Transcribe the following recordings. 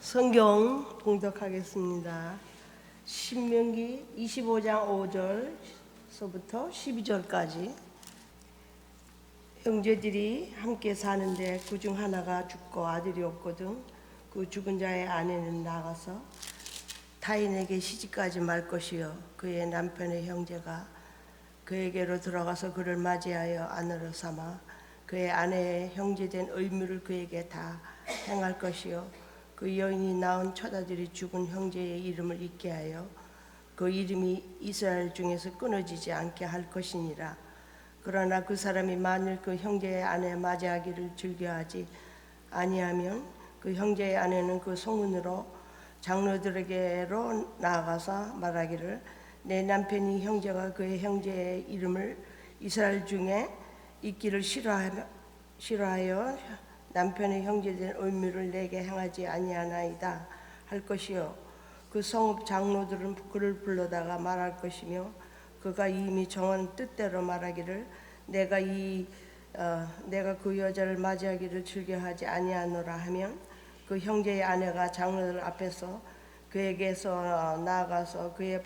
성경 봉독하겠습니다. 신명기 25장 5절서부터 12절까지. 형제들이 함께 사는데 그중 하나가 죽고 아들이 없거든. 그 죽은 자의 아내는 나가서 타인에게 시집가지 말 것이요, 그의 남편의 형제가 그에게로 들어가서 그를 맞이하여 아내로 삼아 그의 아내의 형제된 의무를 그에게 다 행할 것이요, 그 여인이 낳은 첫 아들이 죽은 형제의 이름을 잊게 하여 그 이름이 이스라엘 중에서 끊어지지 않게 할 것이니라. 그러나 그 사람이 만일 그 형제의 아내 맞이하기를 즐겨하지 아니하면 그 형제의 아내는 그 소문으로 장로들에게로 나아가서 말하기를, 내 남편이 형제가 그의 형제의 이름을 이스라엘 중에 잊기를 싫어하여 남편의 형제된 의무를 내게 행하지 아니하나이다 할 것이요, 그 성읍 장로들은 그를 불러다가 말할 것이며, 그가 이미 정한 뜻대로 말하기를, 내가 그 여자를 맞이하기를 즐겨하지 아니하노라 하면 그 형제의 아내가 장로들 앞에서 그에게서 나아가서 그의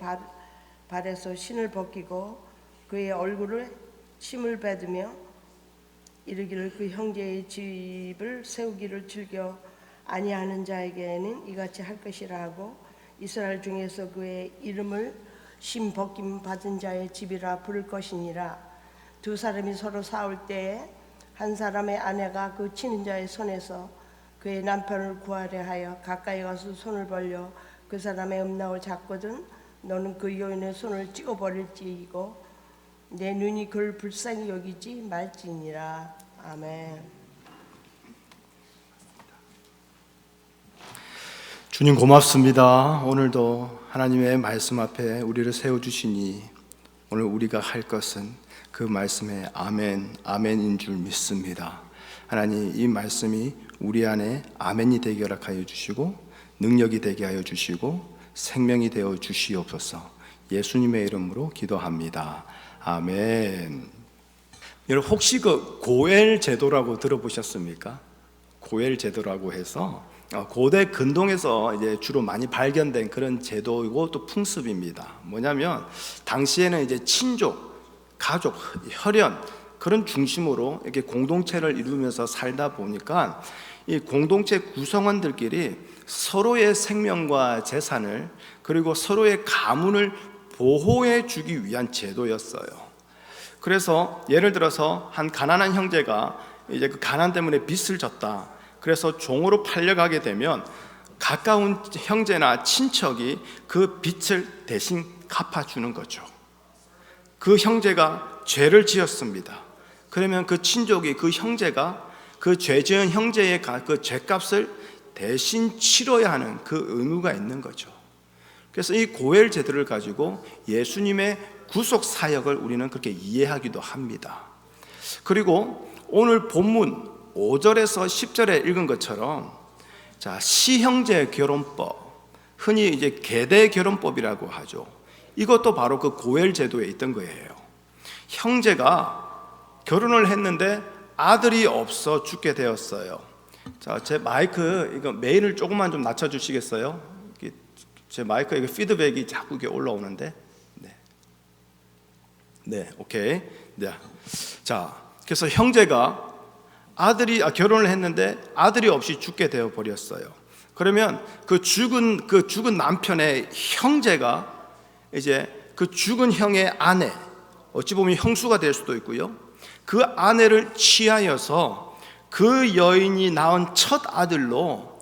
발에서 신을 벗기고 그의 얼굴에 침을 뱉으며 이르기를, 그 형제의 집을 세우기를 즐겨 아니하는 자에게는 이같이 할 것이라 하고, 이스라엘 중에서 그의 이름을 심 벗김 받은 자의 집이라 부를 것이니라. 두 사람이 서로 싸울 때에 한 사람의 아내가 그 치는 자의 손에서 그의 남편을 구하려 하여 가까이 가서 손을 벌려 그 사람의 음낭을 잡거든 너는 그 여인의 손을 찍어버릴지이고 내 눈이 그를 불쌍히 여기지 말지니라. 아멘. 주님 고맙습니다. 오늘도 하나님의 말씀 앞에 우리를 세워주시니 오늘 우리가 할 것은 그 말씀에 아멘, 아멘인 줄 믿습니다. 하나님, 이 말씀이 우리 안에 아멘이 되게 허락하여 주시고 능력이 되게 하여 주시고 생명이 되어 주시옵소서. 예수님의 이름으로 기도합니다. 아멘. 여러분, 혹시 그 고엘 제도라고 들어보셨습니까? 고엘 제도라고 해서 고대 근동에서 이제 주로 많이 발견된 그런 제도이고 또 풍습입니다. 뭐냐면 당시에는 이제 친족, 가족, 혈연 그런 중심으로 이렇게 공동체를 이루면서 살다 보니까 이 공동체 구성원들끼리 서로의 생명과 재산을 그리고 서로의 가문을 보호해 주기 위한 제도였어요. 그래서 예를 들어서 한 가난한 형제가 이제 그 가난 때문에 빚을 졌다. 그래서 종으로 팔려가게 되면 가까운 형제나 친척이 그 빚을 대신 갚아주는 거죠. 그 형제가 죄를 지었습니다. 그러면 그 친족이, 그 형제가 그 죄 지은 형제의 그 죄값을 대신 치러야 하는 그 의무가 있는 거죠. 그래서 이 고엘 제도를 가지고 예수님의 구속 사역을 우리는 그렇게 이해하기도 합니다. 그리고 오늘 본문 5절에서 10절에 읽은 것처럼 자, 시형제 결혼법, 흔히 이제 계대 결혼법이라고 하죠. 이것도 바로 그 고엘 제도에 있던 거예요. 형제가 결혼을 했는데 아들이 없어 죽게 되었어요. 자, 제 마이크 이거 메인을 조금만 좀 낮춰 주시겠어요? 제 마이크 이거 피드백이 자꾸 이게 올라오는데. 네, 오케이. 네. 자, 그래서 형제가 결혼을 했는데 아들이 없이 죽게 되어 버렸어요. 그러면 그 죽은 남편의 형제가 이제 그 죽은 형의 아내, 어찌 보면 형수가 될 수도 있고요. 그 아내를 취하여서 그 여인이 낳은 첫 아들로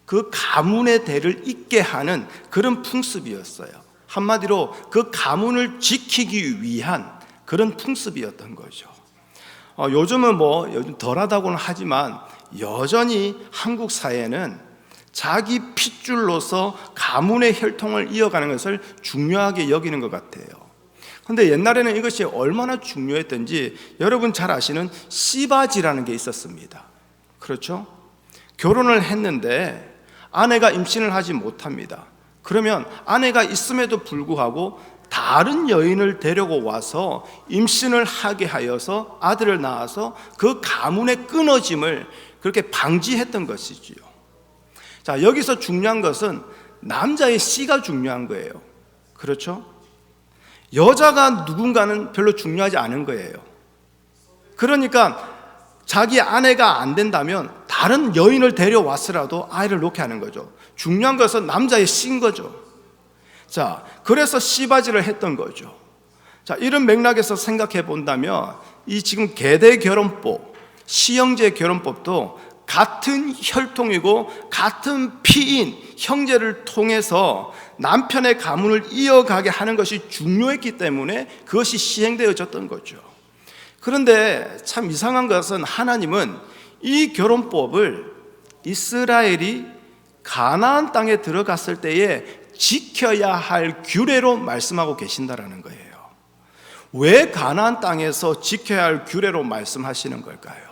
그 가문의 대를 잇게 하는 그런 풍습이었어요. 한마디로 그 가문을 지키기 위한 그런 풍습이었던 거죠. 요즘은 요즘 덜하다고는 하지만 여전히 한국 사회는 자기 핏줄로서 가문의 혈통을 이어가는 것을 중요하게 여기는 것 같아요. 그런데 옛날에는 이것이 얼마나 중요했던지 여러분 잘 아시는 씨바지라는 게 있었습니다. 그렇죠? 결혼을 했는데 아내가 임신을 하지 못합니다. 그러면 아내가 있음에도 불구하고 다른 여인을 데리고 와서 임신을 하게 하여서 아들을 낳아서 그 가문의 끊어짐을 그렇게 방지했던 것이지요. 자, 여기서 중요한 것은 남자의 씨가 중요한 거예요. 그렇죠? 여자가 누군가는 별로 중요하지 않은 거예요. 그러니까 자기 아내가 안 된다면 다른 여인을 데려왔으라도 아이를 놓게 하는 거죠. 중요한 것은 남자의 씨인 거죠. 자, 그래서 씨바지를 했던 거죠. 자, 이런 맥락에서 생각해 본다면 이 지금 계대 결혼법, 시형제 결혼법도 같은 혈통이고 같은 피인 형제를 통해서 남편의 가문을 이어가게 하는 것이 중요했기 때문에 그것이 시행되어졌던 거죠. 그런데 참 이상한 것은 하나님은 이 결혼법을 이스라엘이 가나안 땅에 들어갔을 때에 지켜야 할 규례로 말씀하고 계신다라는 거예요. 왜 가나안 땅에서 지켜야 할 규례로 말씀하시는 걸까요?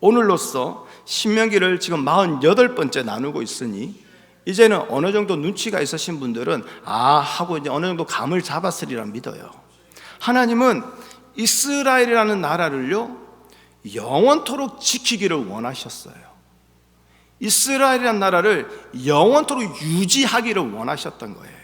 오늘로써 신명기를 지금 48번째 나누고 있으니 이제는 어느 정도 눈치가 있으신 분들은 하고 이제 어느 정도 감을 잡았으리라 믿어요. 하나님은 이스라엘이라는 나라를요 영원토록 지키기를 원하셨어요. 이스라엘이라는 나라를 영원토록 유지하기를 원하셨던 거예요.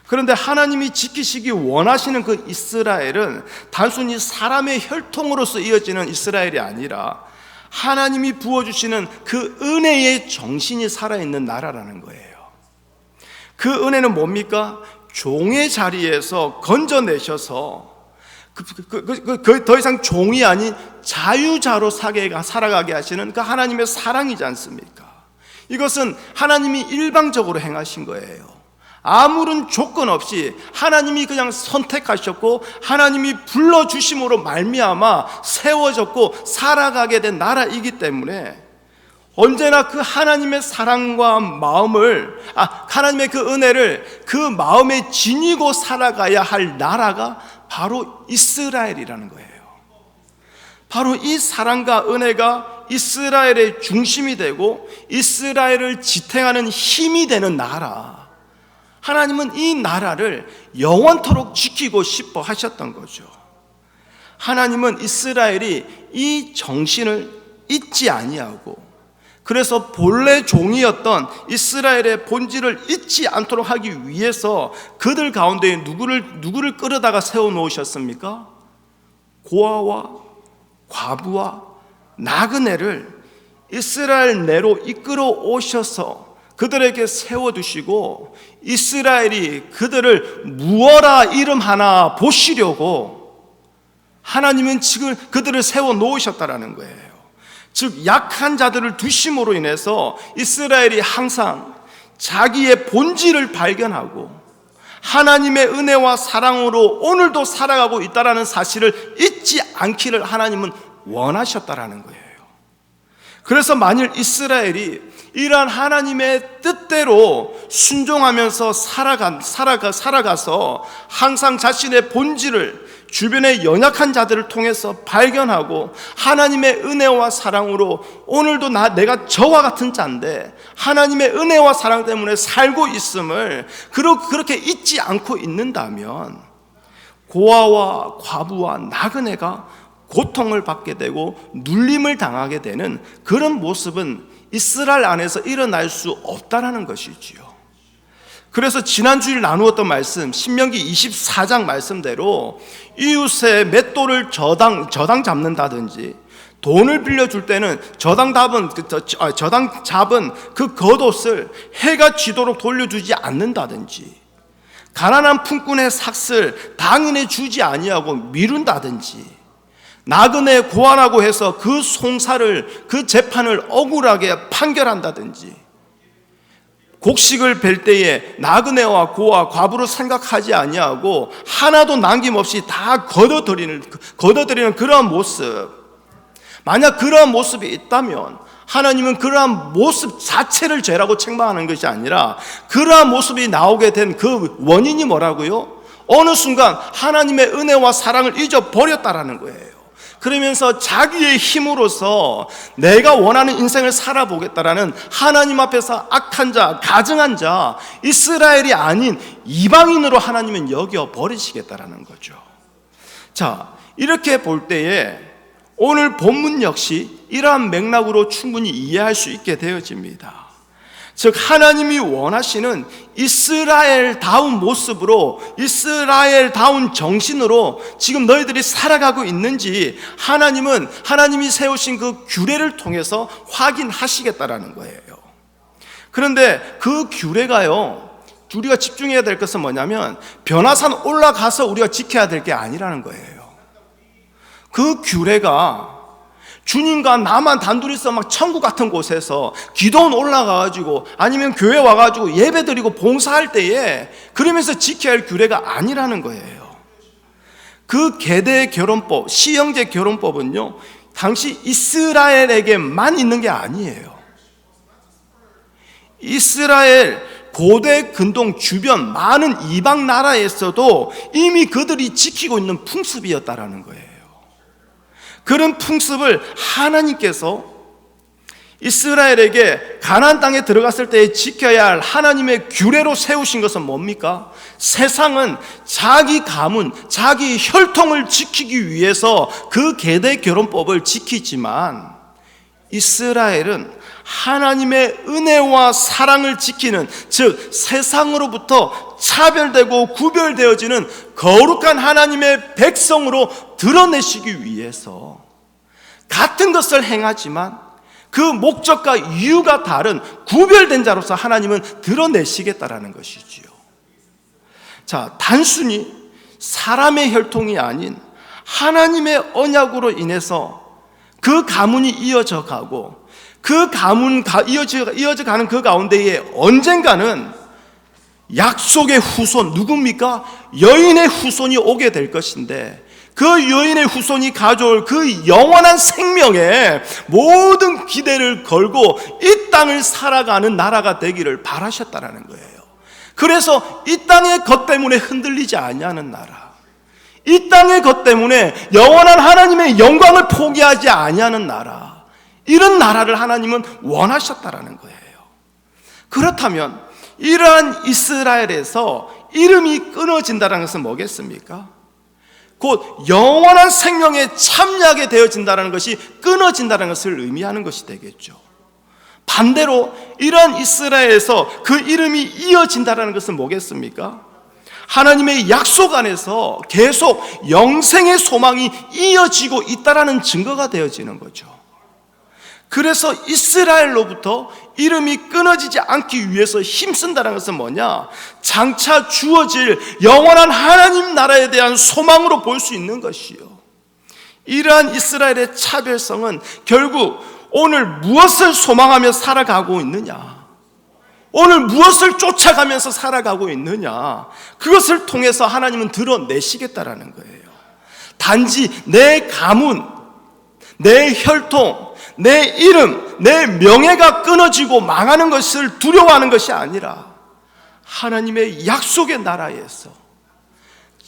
그런데 하나님이 지키시기 원하시는 그 이스라엘은 단순히 사람의 혈통으로서 이어지는 이스라엘이 아니라 하나님이 부어주시는 그 은혜의 정신이 살아있는 나라라는 거예요. 그 은혜는 뭡니까? 종의 자리에서 건져내셔서 더 이상 종이 아닌 자유자로 살아가게 하시는 그 하나님의 사랑이지 않습니까? 이것은 하나님이 일방적으로 행하신 거예요. 아무런 조건 없이 하나님이 그냥 선택하셨고 하나님이 불러주심으로 말미암아 세워졌고 살아가게 된 나라이기 때문에 언제나 그 하나님의 사랑과 마음을 하나님의 그 은혜를 그 마음에 지니고 살아가야 할 나라가 바로 이스라엘이라는 거예요. 바로 이 사랑과 은혜가 이스라엘의 중심이 되고 이스라엘을 지탱하는 힘이 되는 나라. 하나님은 이 나라를 영원토록 지키고 싶어 하셨던 거죠. 하나님은 이스라엘이 이 정신을 잊지 아니하고 그래서 본래 종이었던 이스라엘의 본질을 잊지 않도록 하기 위해서 그들 가운데 누구를 끌어다가 세워놓으셨습니까? 고아와 과부와 나그네를 이스라엘 내로 이끌어 오셔서 그들에게 세워두시고 이스라엘이 그들을 무어라 이름 하나 보시려고 하나님은 지금 그들을 세워놓으셨다라는 거예요. 즉 약한 자들을 두심으로 인해서 이스라엘이 항상 자기의 본질을 발견하고 하나님의 은혜와 사랑으로 오늘도 살아가고 있다는 사실을 잊지 않기를 하나님은 원하셨다라는 거예요. 그래서 만일 이스라엘이 이러한 하나님의 뜻대로 순종하면서 살아가서 항상 자신의 본질을 주변의 연약한 자들을 통해서 발견하고 하나님의 은혜와 사랑으로 오늘도 내가 저와 같은 자인데 하나님의 은혜와 사랑 때문에 살고 있음을 그렇게 잊지 않고 있는다면 고아와 과부와 나그네가 고통을 받게 되고 눌림을 당하게 되는 그런 모습은 이스라엘 안에서 일어날 수 없다라는 것이지요. 그래서 지난주일 나누었던 말씀 신명기 24장 말씀대로 이웃의 맷돌을 저당 잡는다든지 돈을 빌려줄 때는 저당 잡은 그 겉옷을 해가 지도록 돌려주지 않는다든지 가난한 품꾼의 삭슬 당인에 주지 아니하고 미룬다든지 나그네 고아라고 해서 그 송사를 그 재판을 억울하게 판결한다든지 곡식을 벨 때에 나그네와 고아 과부로 생각하지 아니하고 하나도 남김없이 다 걷어들이는 그러한 모습, 만약 그러한 모습이 있다면 하나님은 그러한 모습 자체를 죄라고 책망하는 것이 아니라 그러한 모습이 나오게 된 그 원인이 뭐라고요? 어느 순간 하나님의 은혜와 사랑을 잊어버렸다라는 거예요. 그러면서 자기의 힘으로서 내가 원하는 인생을 살아보겠다라는 하나님 앞에서 악한 자, 가증한 자, 이스라엘이 아닌 이방인으로 하나님은 여겨버리시겠다라는 거죠. 자, 이렇게 볼 때에 오늘 본문 역시 이러한 맥락으로 충분히 이해할 수 있게 되어집니다. 즉 하나님이 원하시는 이스라엘다운 모습으로, 이스라엘다운 정신으로 지금 너희들이 살아가고 있는지 하나님이 세우신 그 규례를 통해서 확인하시겠다라는 거예요. 그런데 그 규례가요, 우리가 집중해야 될 것은 뭐냐면 변화산 올라가서 우리가 지켜야 될 게 아니라는 거예요. 그 규례가 주님과 나만 단둘이서 막 천국 같은 곳에서 기도원 올라가가지고 아니면 교회 와가지고 예배 드리고 봉사할 때에 그러면서 지켜야 할 규례가 아니라는 거예요. 그 계대 결혼법, 시형제 결혼법은요, 당시 이스라엘에게만 있는 게 아니에요. 이스라엘 고대 근동 주변 많은 이방 나라에서도 이미 그들이 지키고 있는 풍습이었다라는 거예요. 그런 풍습을 하나님께서 이스라엘에게 가나안 땅에 들어갔을 때 지켜야 할 하나님의 규례로 세우신 것은 뭡니까? 세상은 자기 가문, 자기 혈통을 지키기 위해서 그 계대 결혼법을 지키지만 이스라엘은 하나님의 은혜와 사랑을 지키는, 즉 세상으로부터 차별되고 구별되어지는 거룩한 하나님의 백성으로 드러내시기 위해서 같은 것을 행하지만 그 목적과 이유가 다른 구별된 자로서 하나님은 드러내시겠다라는 것이지요. 자, 단순히 사람의 혈통이 아닌 하나님의 언약으로 인해서 그 가문이 이어져 가고 그 가문 이어져 가는 그 가운데에 언젠가는 약속의 후손, 누굽니까? 여인의 후손이 오게 될 것인데 그 여인의 후손이 가져올 그 영원한 생명에 모든 기대를 걸고 이 땅을 살아가는 나라가 되기를 바라셨다라는 거예요. 그래서 이 땅의 것 때문에 흔들리지 아니하는 나라, 이 땅의 것 때문에 영원한 하나님의 영광을 포기하지 아니하는 나라, 이런 나라를 하나님은 원하셨다라는 거예요. 그렇다면 이러한 이스라엘에서 이름이 끊어진다는 것은 뭐겠습니까? 곧 영원한 생명에 참여하게 되어진다는 것이 끊어진다는 것을 의미하는 것이 되겠죠. 반대로 이러한 이스라엘에서 그 이름이 이어진다는 것은 뭐겠습니까? 하나님의 약속 안에서 계속 영생의 소망이 이어지고 있다는 증거가 되어지는 거죠. 그래서 이스라엘로부터 이름이 끊어지지 않기 위해서 힘쓴다는 것은 뭐냐? 장차 주어질 영원한 하나님 나라에 대한 소망으로 볼 수 있는 것이요. 이러한 이스라엘의 차별성은 결국 오늘 무엇을 소망하며 살아가고 있느냐, 오늘 무엇을 쫓아가면서 살아가고 있느냐, 그것을 통해서 하나님은 드러내시겠다라는 거예요. 단지 내 가문, 내 혈통, 내 이름, 내 명예가 끊어지고 망하는 것을 두려워하는 것이 아니라 하나님의 약속의 나라에서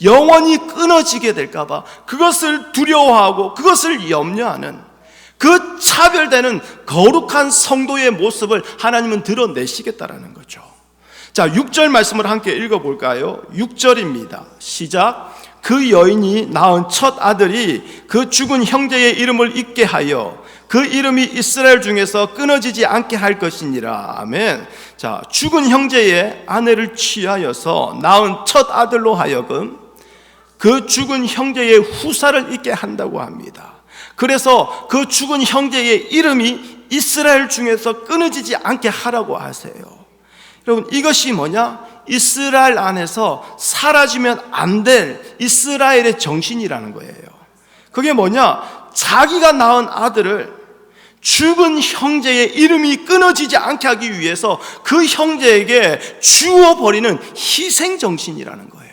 영원히 끊어지게 될까봐 그것을 두려워하고 그것을 염려하는 그 차별되는 거룩한 성도의 모습을 하나님은 드러내시겠다라는 거죠. 자, 6절 말씀을 함께 읽어볼까요? 6절입니다. 시작. 그 여인이 낳은 첫 아들이 그 죽은 형제의 이름을 잊게 하여 그 이름이 이스라엘 중에서 끊어지지 않게 할 것이니라. 아멘. 자, 죽은 형제의 아내를 취하여서 낳은 첫 아들로 하여금 그 죽은 형제의 후사를 잊게 한다고 합니다. 그래서 그 죽은 형제의 이름이 이스라엘 중에서 끊어지지 않게 하라고 하세요. 여러분, 이것이 뭐냐? 이스라엘 안에서 사라지면 안 될 이스라엘의 정신이라는 거예요. 그게 뭐냐? 자기가 낳은 아들을 죽은 형제의 이름이 끊어지지 않게 하기 위해서 그 형제에게 주어버리는 희생정신이라는 거예요.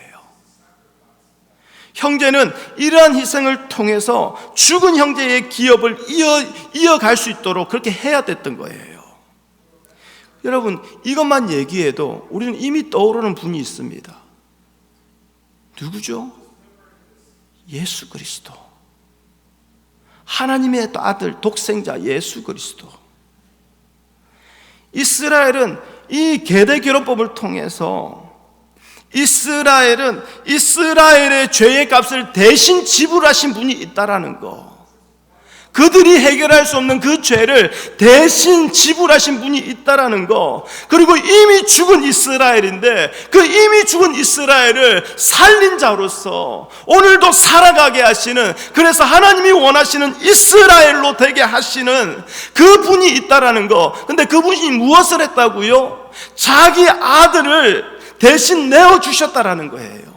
형제는 이러한 희생을 통해서 죽은 형제의 기업을 이어갈 수 있도록 그렇게 해야 됐던 거예요. 여러분, 이것만 얘기해도 우리는 이미 떠오르는 분이 있습니다. 누구죠? 예수 그리스도. 하나님의 아들, 독생자 예수 그리스도. 이스라엘은 이 계대 결혼법을 통해서 이스라엘은 이스라엘의 죄의 값을 대신 지불하신 분이 있다라는 거, 그들이 해결할 수 없는 그 죄를 대신 지불하신 분이 있다라는 거, 그리고 이미 죽은 이스라엘인데 그 이미 죽은 이스라엘을 살린 자로서 오늘도 살아가게 하시는, 그래서 하나님이 원하시는 이스라엘로 되게 하시는 그 분이 있다라는 거. 근데 그분이 무엇을 했다고요? 자기 아들을 대신 내어주셨다라는 거예요.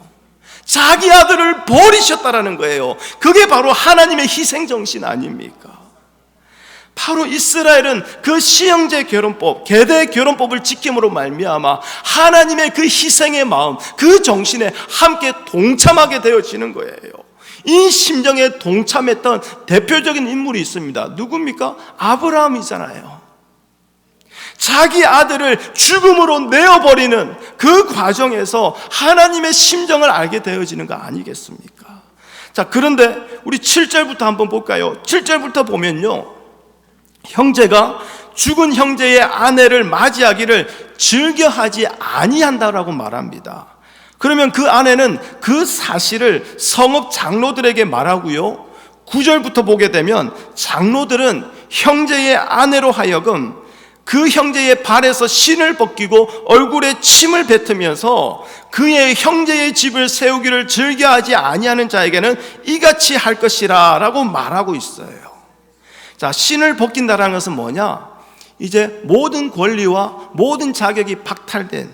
자기 아들을 버리셨다라는 거예요. 그게 바로 하나님의 희생정신 아닙니까? 바로 이스라엘은 그 시형제 결혼법, 계대 결혼법을 지킴으로 말미암아 하나님의 그 희생의 마음, 그 정신에 함께 동참하게 되어지는 거예요. 이 심정에 동참했던 대표적인 인물이 있습니다. 누굽니까? 아브라함이잖아요. 자기 아들을 죽음으로 내어버리는 그 과정에서 하나님의 심정을 알게 되어지는 거 아니겠습니까? 자, 그런데 우리 7절부터 한번 볼까요? 7절부터 보면요, 형제가 죽은 형제의 아내를 맞이하기를 즐겨하지 아니한다라고 말합니다. 그러면 그 아내는 그 사실을 성읍 장로들에게 말하고요, 9절부터 보게 되면 장로들은 형제의 아내로 하여금 그 형제의 발에서 신을 벗기고 얼굴에 침을 뱉으면서 그의 형제의 집을 세우기를 즐겨하지 아니하는 자에게는 이같이 할 것이라 라고 말하고 있어요. 자, 신을 벗긴다는 것은 뭐냐? 이제 모든 권리와 모든 자격이 박탈된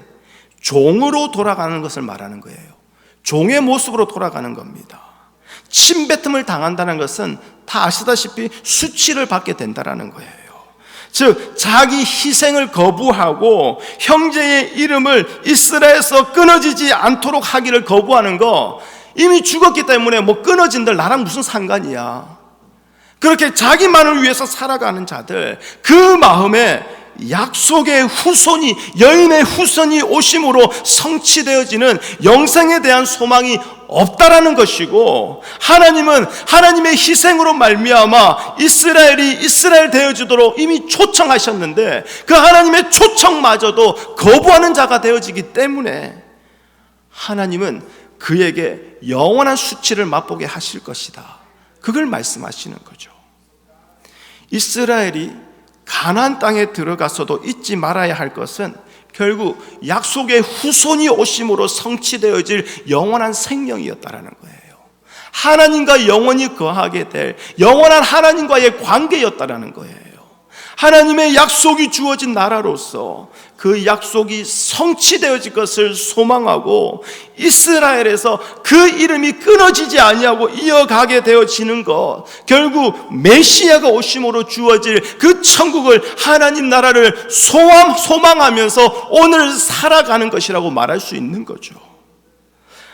종으로 돌아가는 것을 말하는 거예요. 종의 모습으로 돌아가는 겁니다. 침뱉음을 당한다는 것은 다 아시다시피 수치를 받게 된다는 거예요. 즉 자기 희생을 거부하고 형제의 이름을 이스라엘에서 끊어지지 않도록 하기를 거부하는 거, 이미 죽었기 때문에 뭐 끊어진들 나랑 무슨 상관이야. 그렇게 자기만을 위해서 살아가는 자들, 그 마음에 약속의 후손이, 여인의 후손이 오심으로 성취되어지는 영생에 대한 소망이 없다라는 것이고, 하나님은 하나님의 희생으로 말미암아 이스라엘이 이스라엘 되어지도록 이미 초청하셨는데 그 하나님의 초청마저도 거부하는 자가 되어지기 때문에 하나님은 그에게 영원한 수치를 맛보게 하실 것이다, 그걸 말씀하시는 거죠. 이스라엘이 가나안 땅에 들어가서도 잊지 말아야 할 것은 결국 약속의 후손이 오심으로 성취되어질 영원한 생명이었다라는 거예요. 하나님과 영원히 거하게 될 영원한 하나님과의 관계였다라는 거예요. 하나님의 약속이 주어진 나라로서 그 약속이 성취되어질 것을 소망하고 이스라엘에서 그 이름이 끊어지지 아니하고 이어가게 되어지는 것, 결국 메시아가 오심으로 주어질 그 천국을, 하나님 나라를 소망하면서 오늘 살아가는 것이라고 말할 수 있는 거죠.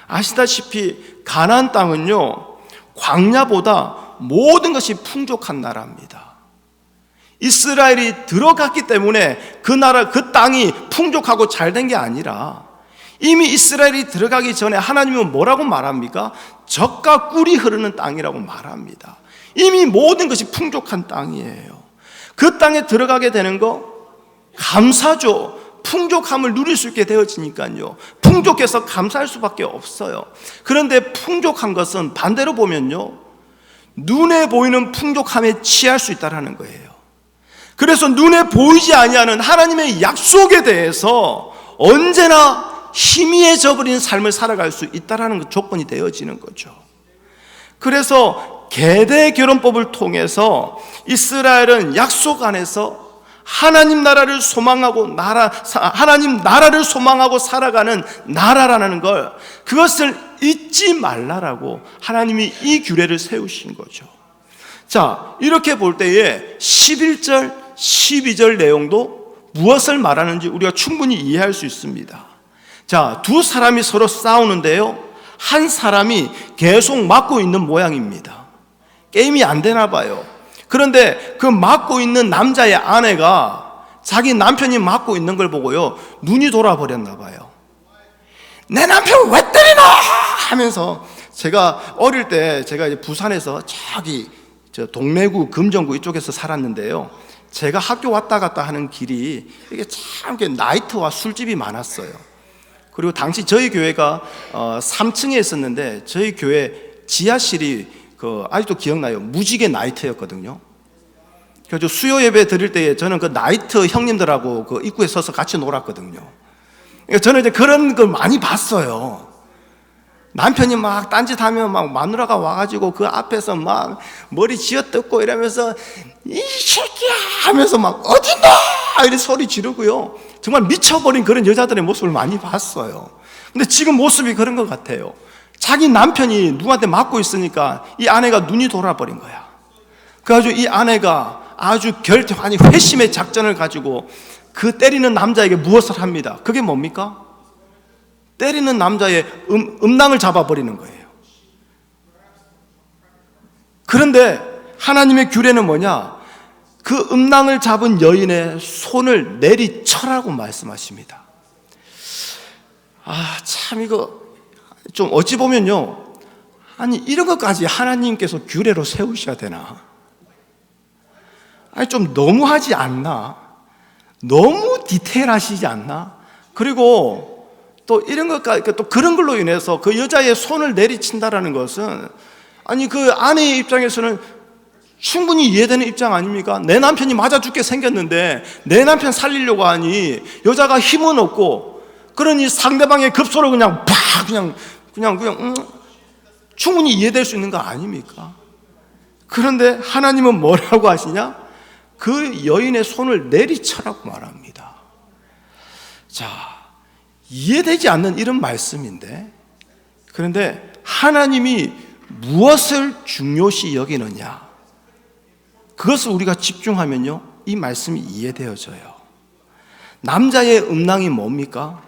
아시다시피 가나안 땅은요, 광야보다 모든 것이 풍족한 나라입니다. 이스라엘이 들어갔기 때문에 그 나라, 그 땅이 풍족하고 잘된 게 아니라 이미 이스라엘이 들어가기 전에 하나님은 뭐라고 말합니까? 젖과 꿀이 흐르는 땅이라고 말합니다. 이미 모든 것이 풍족한 땅이에요. 그 땅에 들어가게 되는 거 감사죠. 풍족함을 누릴 수 있게 되어지니까요, 풍족해서 감사할 수밖에 없어요. 그런데 풍족한 것은 반대로 보면요, 눈에 보이는 풍족함에 취할 수 있다는 거예요. 그래서 눈에 보이지 아니하는 하나님의 약속에 대해서 언제나 희미해져 버린 삶을 살아갈 수 있다는 조건이 되어지는 거죠. 그래서 계대 결혼법을 통해서 이스라엘은 약속 안에서 하나님 나라를 소망하고 하나님 나라를 소망하고 살아가는 나라라는 걸, 그것을 잊지 말라라고 하나님이 이 규례를 세우신 거죠. 자, 이렇게 볼 때에 11절 12절 내용도 무엇을 말하는지 우리가 충분히 이해할 수 있습니다. 자, 두 사람이 서로 싸우는데요, 한 사람이 계속 맞고 있는 모양입니다. 게임이 안 되나 봐요. 그런데 그 맞고 있는 남자의 아내가 자기 남편이 맞고 있는 걸 보고요, 눈이 돌아버렸나 봐요. 내 남편 왜 때리나 하면서, 제가 어릴 때 제가 이제 부산에서 저기 동래구 금정구 이쪽에서 살았는데요, 제가 학교 왔다 갔다 하는 길이 이게 참 나이트와 술집이 많았어요. 그리고 당시 저희 교회가 3층에 있었는데 저희 교회 지하실이 아직도 기억나요. 무지개 나이트였거든요. 그래서 수요 예배 드릴 때에 저는 그 나이트 형님들하고 그 입구에 서서 같이 놀았거든요. 그러니까 저는 이제 그런 걸 많이 봤어요. 남편이 막 딴짓하면 막 마누라가 와가지고 그 앞에서 막 머리 쥐어뜯고 이러면서 이 새끼야 하면서 막 어딨나 이렇게 소리 지르고요. 정말 미쳐버린 그런 여자들의 모습을 많이 봤어요. 근데 지금 모습이 그런 것 같아요. 자기 남편이 누구한테 맞고 있으니까 이 아내가 눈이 돌아버린 거야. 그래가지고 이 아내가 아주 아니 회심의 작전을 가지고 그 때리는 남자에게 무엇을 합니다. 그게 뭡니까? 때리는 남자의 음낭을 잡아버리는 거예요. 그런데 하나님의 규례는 뭐냐? 그 음낭을 잡은 여인의 손을 내리쳐라고 말씀하십니다. 참 이거 좀 어찌 보면요, 아니 이런 것까지 하나님께서 규례로 세우셔야 되나? 아니 좀 너무하지 않나? 너무 디테일하시지 않나? 그리고 또 이런 것까지, 또 그런 걸로 인해서 그 여자의 손을 내리친다라는 것은, 아니 그 아내의 입장에서는 충분히 이해되는 입장 아닙니까? 내 남편이 맞아 죽게 생겼는데 내 남편 살리려고 하니 여자가 힘은 없고, 그러니 상대방의 급소로 그냥 충분히 이해될 수 있는 거 아닙니까? 그런데 하나님은 뭐라고 하시냐? 그 여인의 손을 내리쳐라고 말합니다. 자, 이해되지 않는 이런 말씀인데, 그런데 하나님이 무엇을 중요시 여기느냐, 그것을 우리가 집중하면요, 이 말씀이 이해되어져요. 남자의 음낭이 뭡니까?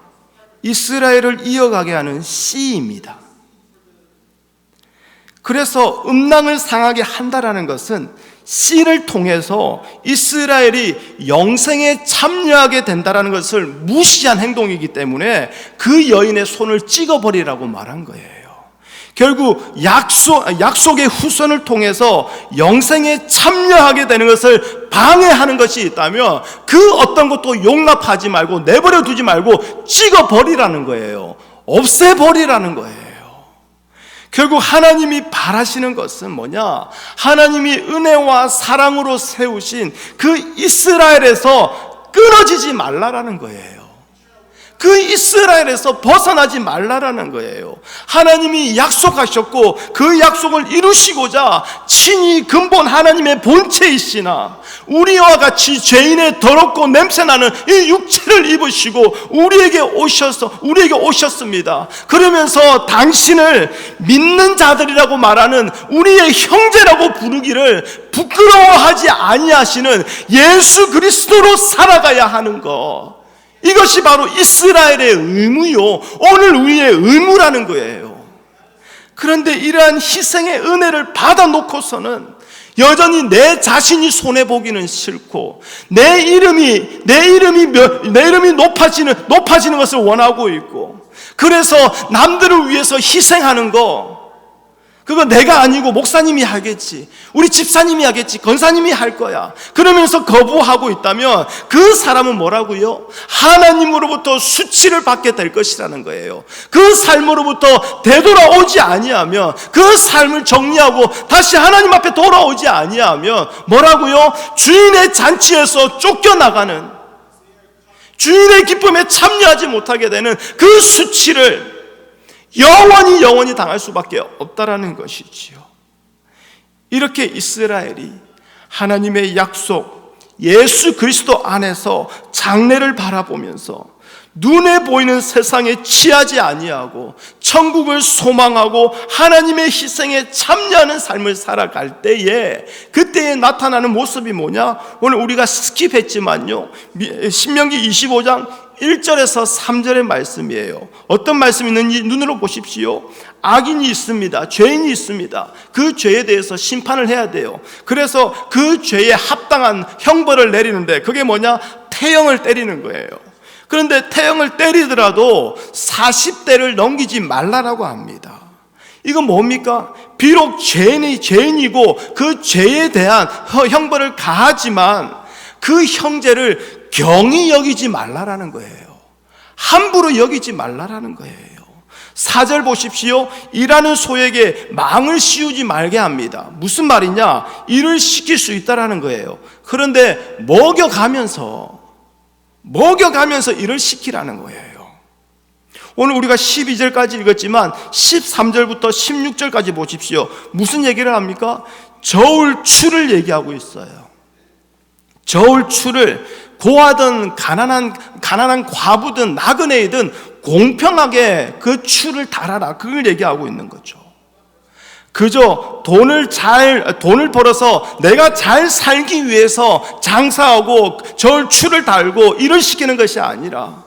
이스라엘을 이어가게 하는 씨입니다. 그래서 음낭을 상하게 한다라는 것은 씨를 통해서 이스라엘이 영생에 참여하게 된다는 것을 무시한 행동이기 때문에 그 여인의 손을 찍어버리라고 말한 거예요. 결국 약속의 후손을 통해서 영생에 참여하게 되는 것을 방해하는 것이 있다면 그 어떤 것도 용납하지 말고 내버려 두지 말고 찍어버리라는 거예요. 없애버리라는 거예요. 결국 하나님이 바라시는 것은 뭐냐? 하나님이 은혜와 사랑으로 세우신 그 이스라엘에서 끊어지지 말라라는 거예요. 그 이스라엘에서 벗어나지 말라라는 거예요. 하나님이 약속하셨고 그 약속을 이루시고자 친히 근본 하나님의 본체이시나 우리와 같이 죄인의 더럽고 냄새나는 이 육체를 입으시고 우리에게 오셨습니다. 그러면서 당신을 믿는 자들이라고 말하는 우리의 형제라고 부르기를 부끄러워하지 아니하시는 예수 그리스도로 살아가야 하는 것, 이것이 바로 이스라엘의 의무요, 오늘 우리의 의무라는 거예요. 그런데 이러한 희생의 은혜를 받아놓고서는 여전히 내 자신이 손해보기는 싫고 내 이름이 높아지는 것을 원하고 있고, 그래서 남들을 위해서 희생하는 거, 그거 내가 아니고 목사님이 하겠지, 우리 집사님이 하겠지, 권사님이 할 거야, 그러면서 거부하고 있다면 그 사람은 뭐라고요? 하나님으로부터 수치를 받게 될 것이라는 거예요. 그 삶으로부터 되돌아오지 아니하면, 그 삶을 정리하고 다시 하나님 앞에 돌아오지 아니하면 뭐라고요? 주인의 잔치에서 쫓겨나가는, 주인의 기쁨에 참여하지 못하게 되는 그 수치를 영원히 당할 수밖에 없다라는 것이지요. 이렇게 이스라엘이 하나님의 약속 예수 그리스도 안에서 장래를 바라보면서 눈에 보이는 세상에 취하지 아니하고 천국을 소망하고 하나님의 희생에 참여하는 삶을 살아갈 때에, 그때에 나타나는 모습이 뭐냐? 오늘 우리가 스킵했지만요, 신명기 25장 1절에서 3절의 말씀이에요. 어떤 말씀이 있는지 눈으로 보십시오. 악인이 있습니다. 죄인이 있습니다. 그 죄에 대해서 심판을 해야 돼요. 그래서 그 죄에 합당한 형벌을 내리는데 그게 뭐냐? 태형을 때리는 거예요. 그런데 태형을 때리더라도 40대를 넘기지 말라라고 합니다. 이건 뭡니까? 비록 죄인이고 그 죄에 대한 형벌을 가하지만 그 형제를 경히 여기지 말라라는 거예요. 함부로 여기지 말라라는 거예요. 4절 보십시오. 일하는 소에게 망을 씌우지 말게 합니다. 무슨 말이냐? 일을 시킬 수 있다라는 거예요. 그런데 먹여가면서 일을 시키라는 거예요. 오늘 우리가 12절까지 읽었지만 13절부터 16절까지 보십시오. 무슨 얘기를 합니까? 저울추를 얘기하고 있어요. 저울추를 고아든 가난한 과부든 나그네이든 공평하게 그 추를 달아라, 그걸 얘기하고 있는 거죠. 그저 돈을 벌어서 내가 잘 살기 위해서 장사하고 저울추를 달고 일을 시키는 것이 아니라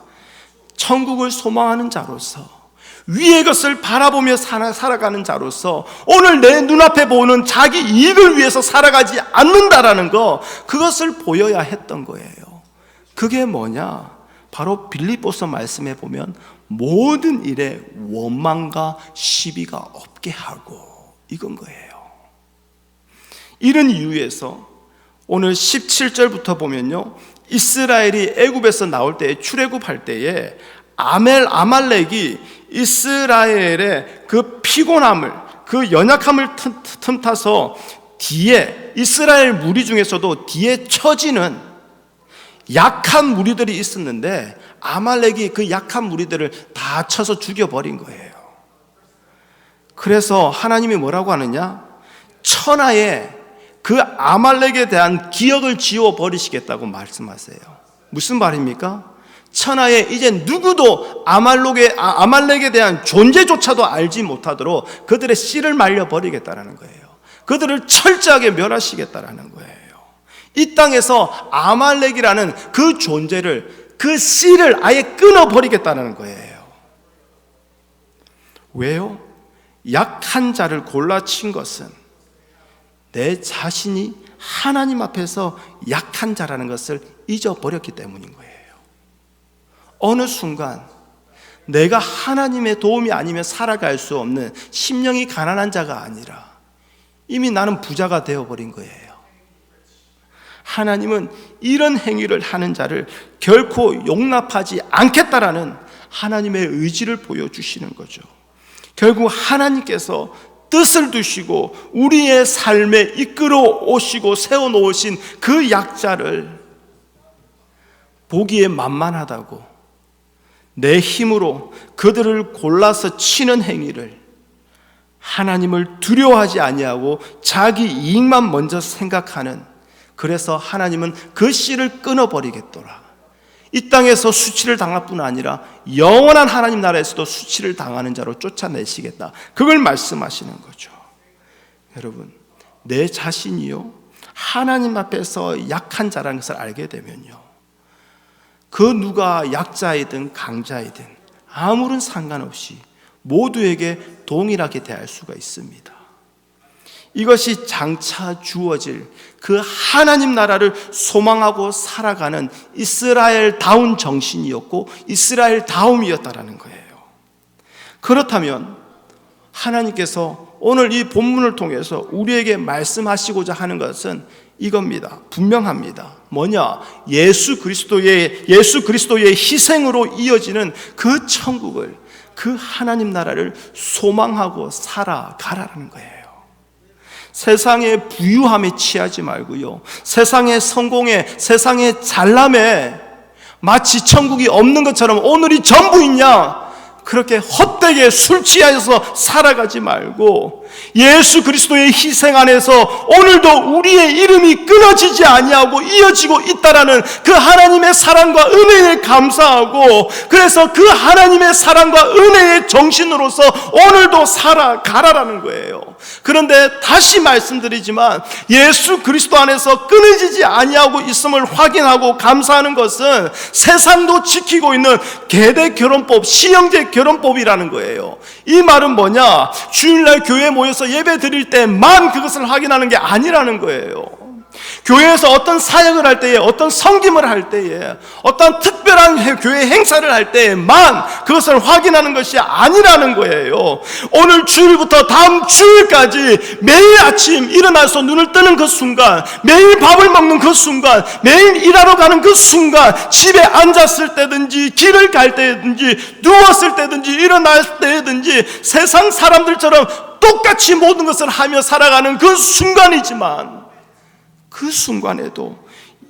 천국을 소망하는 자로서, 위의 것을 바라보며 살아가는 자로서 오늘 내 눈앞에 보는 자기 이익을 위해서 살아가지 않는다라는 거, 그것을 보여야 했던 거예요. 그게 뭐냐? 바로 빌립보서 말씀에 보면 모든 일에 원망과 시비가 없게 하고, 이건 거예요. 이런 이유에서 오늘 17절부터 보면요, 이스라엘이 애굽에서 나올 때, 출애굽할 때에 아말렉이 이스라엘의 그 피곤함을, 그 연약함을 틈타서 뒤에, 이스라엘 무리 중에서도 뒤에 처지는 약한 무리들이 있었는데 아말렉이 그 약한 무리들을 다 쳐서 죽여버린 거예요. 그래서 하나님이 뭐라고 하느냐? 천하에 그 아말렉에 대한 기억을 지워버리시겠다고 말씀하세요. 무슨 말입니까? 천하에 이제 누구도 아말렉에 대한 존재조차도 알지 못하도록 그들의 씨를 말려버리겠다는 거예요. 그들을 철저하게 멸하시겠다는 거예요. 이 땅에서 아말렉이라는 그 존재를, 그 씨를 아예 끊어버리겠다는 거예요. 왜요? 약한 자를 골라친 것은 내 자신이 하나님 앞에서 약한 자라는 것을 잊어버렸기 때문인 거예요. 어느 순간 내가 하나님의 도움이 아니면 살아갈 수 없는 심령이 가난한 자가 아니라 이미 나는 부자가 되어버린 거예요. 하나님은 이런 행위를 하는 자를 결코 용납하지 않겠다라는 하나님의 의지를 보여주시는 거죠. 결국 하나님께서 뜻을 두시고 우리의 삶에 이끌어 오시고 세워놓으신 그 약자를 보기에 만만하다고 내 힘으로 그들을 골라서 치는 행위를, 하나님을 두려워하지 아니하고 자기 이익만 먼저 생각하는, 그래서 하나님은 그 씨를 끊어버리겠더라. 이 땅에서 수치를 당할 뿐 아니라 영원한 하나님 나라에서도 수치를 당하는 자로 쫓아내시겠다, 그걸 말씀하시는 거죠. 여러분, 내 자신이요 하나님 앞에서 약한 자라는 것을 알게 되면요, 그 누가 약자이든 강자이든 아무런 상관없이 모두에게 동일하게 대할 수가 있습니다. 이것이 장차 주어질 그 하나님 나라를 소망하고 살아가는 이스라엘다운 정신이었고 이스라엘다움이었다라는 거예요. 그렇다면 하나님께서 오늘 이 본문을 통해서 우리에게 말씀하시고자 하는 것은 이겁니다. 분명합니다. 뭐냐? 예수 그리스도의 희생으로 이어지는 그 천국을, 그 하나님 나라를 소망하고 살아가라는 거예요. 세상의 부유함에 취하지 말고요, 세상의 성공에, 세상의 잘남에 마치 천국이 없는 것처럼 오늘이 전부있냐, 그렇게 헛되게 술 취하여서 살아가지 말고 예수 그리스도의 희생 안에서 오늘도 우리의 이름이 끊어지지 아니하고 이어지고 있다라는 그 하나님의 사랑과 은혜에 감사하고, 그래서 그 하나님의 사랑과 은혜의 정신으로서 오늘도 살아가라라는 거예요. 그런데 다시 말씀드리지만 예수 그리스도 안에서 끊어지지 아니하고 있음을 확인하고 감사하는 것은 세상도 지키고 있는 계대 결혼법, 시형제 결혼법이라는 거예요. 이 말은 뭐냐? 주일날 교회에 모여서 예배 드릴 때만 그것을 확인하는 게 아니라는 거예요. 교회에서 어떤 사역을 할 때에, 어떤 섬김을 할 때에, 어떤 특별한 교회 행사를 할 때에만 그것을 확인하는 것이 아니라는 거예요. 오늘 주일부터 다음 주일까지 매일 아침 일어나서 눈을 뜨는 그 순간, 매일 밥을 먹는 그 순간, 매일 일하러 가는 그 순간, 집에 앉았을 때든지 길을 갈 때든지 누웠을 때든지 일어날 때든지 세상 사람들처럼 똑같이 모든 것을 하며 살아가는 그 순간이지만, 그 순간에도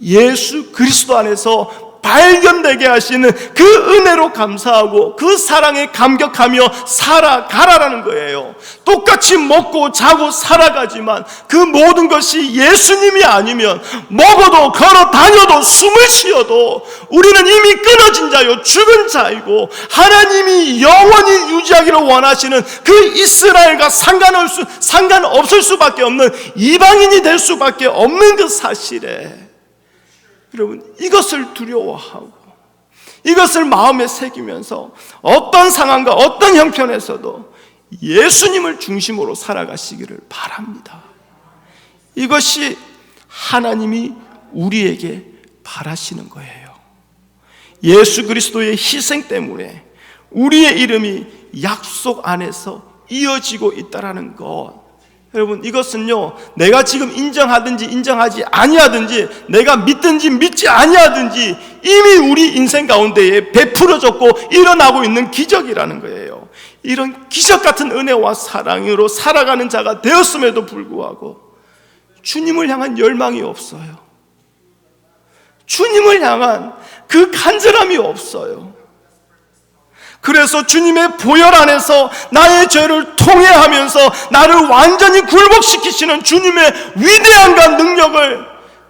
예수 그리스도 안에서 발견되게 하시는 그 은혜로 감사하고 그 사랑에 감격하며 살아가라는 거예요. 똑같이 먹고 자고 살아가지만 그 모든 것이 예수님이 아니면, 먹어도 걸어 다녀도 숨을 쉬어도 우리는 이미 끊어진 자요 죽은 자이고, 하나님이 영원히 유지하기를 원하시는 그 이스라엘과 상관없을 수밖에 없는 이방인이 될 수밖에 없는 그 사실에, 여러분, 이것을 두려워하고 이것을 마음에 새기면서 어떤 상황과 어떤 형편에서도 예수님을 중심으로 살아가시기를 바랍니다. 이것이 하나님이 우리에게 바라시는 거예요. 예수 그리스도의 희생 때문에 우리의 이름이 약속 안에서 이어지고 있다는 것, 여러분, 이것은요, 내가 지금 인정하든지 인정하지 아니하든지, 내가 믿든지 믿지 아니하든지 이미 우리 인생 가운데에 베풀어졌고 일어나고 있는 기적이라는 거예요. 이런 기적 같은 은혜와 사랑으로 살아가는 자가 되었음에도 불구하고 주님을 향한 열망이 없어요. 주님을 향한 그 간절함이 없어요. 그래서 주님의 보혈 안에서 나의 죄를 통회하면서 나를 완전히 굴복시키시는 주님의 위대함과 능력을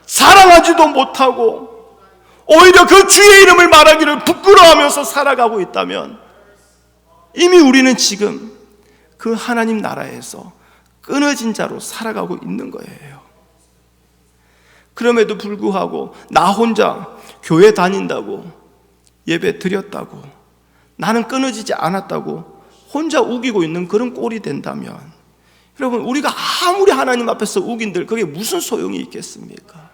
사랑하지도 못하고 오히려 그 주의 이름을 말하기를 부끄러워하면서 살아가고 있다면, 이미 우리는 지금 그 하나님 나라에서 끊어진 자로 살아가고 있는 거예요. 그럼에도 불구하고 나 혼자 교회 다닌다고, 예배 드렸다고, 나는 끊어지지 않았다고 혼자 우기고 있는 그런 꼴이 된다면, 여러분, 우리가 아무리 하나님 앞에서 우긴들 그게 무슨 소용이 있겠습니까?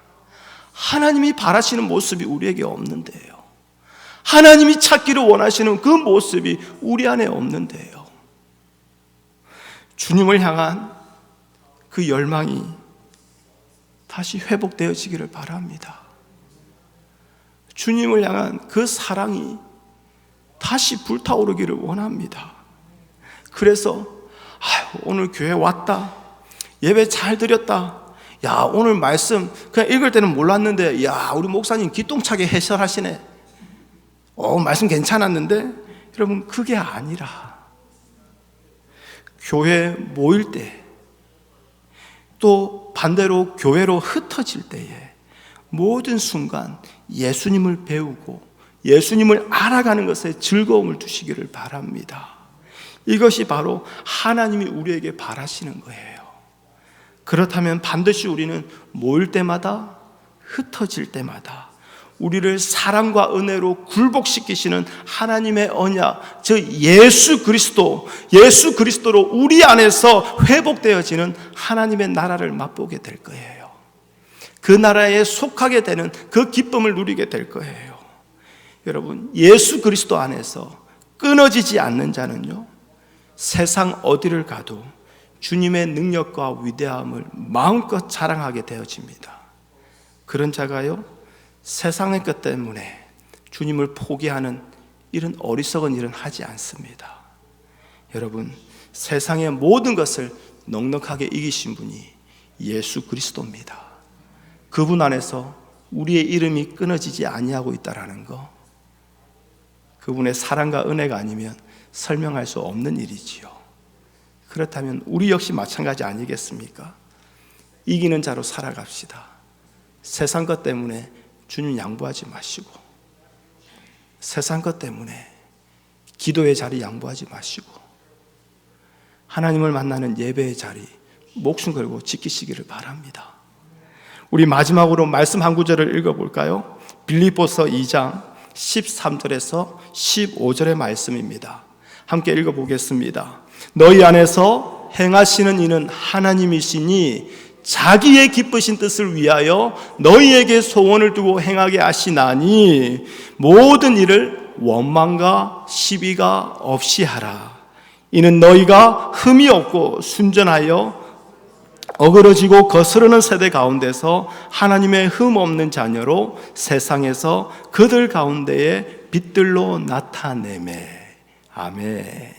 하나님이 바라시는 모습이 우리에게 없는데요. 하나님이 찾기를 원하시는 그 모습이 우리 안에 없는데요. 주님을 향한 그 열망이 다시 회복되어지기를 바랍니다. 주님을 향한 그 사랑이 다시 불타오르기를 원합니다. 그래서 오늘 교회 왔다, 예배 잘 드렸다, 야 오늘 말씀 그냥 읽을 때는 몰랐는데 야 우리 목사님 기똥차게 해설하시네, 말씀 괜찮았는데, 여러분, 그게 아니라 교회 모일 때, 또 반대로 교회로 흩어질 때에 모든 순간 예수님을 배우고 예수님을 알아가는 것에 즐거움을 두시기를 바랍니다. 이것이 바로 하나님이 우리에게 바라시는 거예요. 그렇다면 반드시 우리는 모일 때마다, 흩어질 때마다 우리를 사랑과 은혜로 굴복시키시는 하나님의 언약, 즉 예수 그리스도로 우리 안에서 회복되어지는 하나님의 나라를 맛보게 될 거예요. 그 나라에 속하게 되는 그 기쁨을 누리게 될 거예요. 여러분, 예수 그리스도 안에서 끊어지지 않는 자는요, 세상 어디를 가도 주님의 능력과 위대함을 마음껏 자랑하게 되어집니다. 그런 자가요, 세상의 것 때문에 주님을 포기하는 이런 어리석은 일은 하지 않습니다. 여러분, 세상의 모든 것을 넉넉하게 이기신 분이 예수 그리스도입니다. 그분 안에서 우리의 이름이 끊어지지 아니하고 있다는 거, 그분의 사랑과 은혜가 아니면 설명할 수 없는 일이지요. 그렇다면 우리 역시 마찬가지 아니겠습니까? 이기는 자로 살아갑시다. 세상 것 때문에 주님 양보하지 마시고, 세상 것 때문에 기도의 자리 양보하지 마시고, 하나님을 만나는 예배의 자리 목숨 걸고 지키시기를 바랍니다. 우리 마지막으로 말씀 한 구절을 읽어볼까요? 빌립보서 2장 13절에서 15절의 말씀입니다. 함께 읽어보겠습니다. 너희 안에서 행하시는 이는 하나님이시니 자기의 기쁘신 뜻을 위하여 너희에게 소원을 두고 행하게 하시나니 모든 일을 원망과 시비가 없이 하라. 이는 너희가 흠이 없고 순전하여 어그러지고 거스르는 세대 가운데서 하나님의 흠 없는 자녀로 세상에서 그들 가운데에 빛들로 나타내매. 아멘.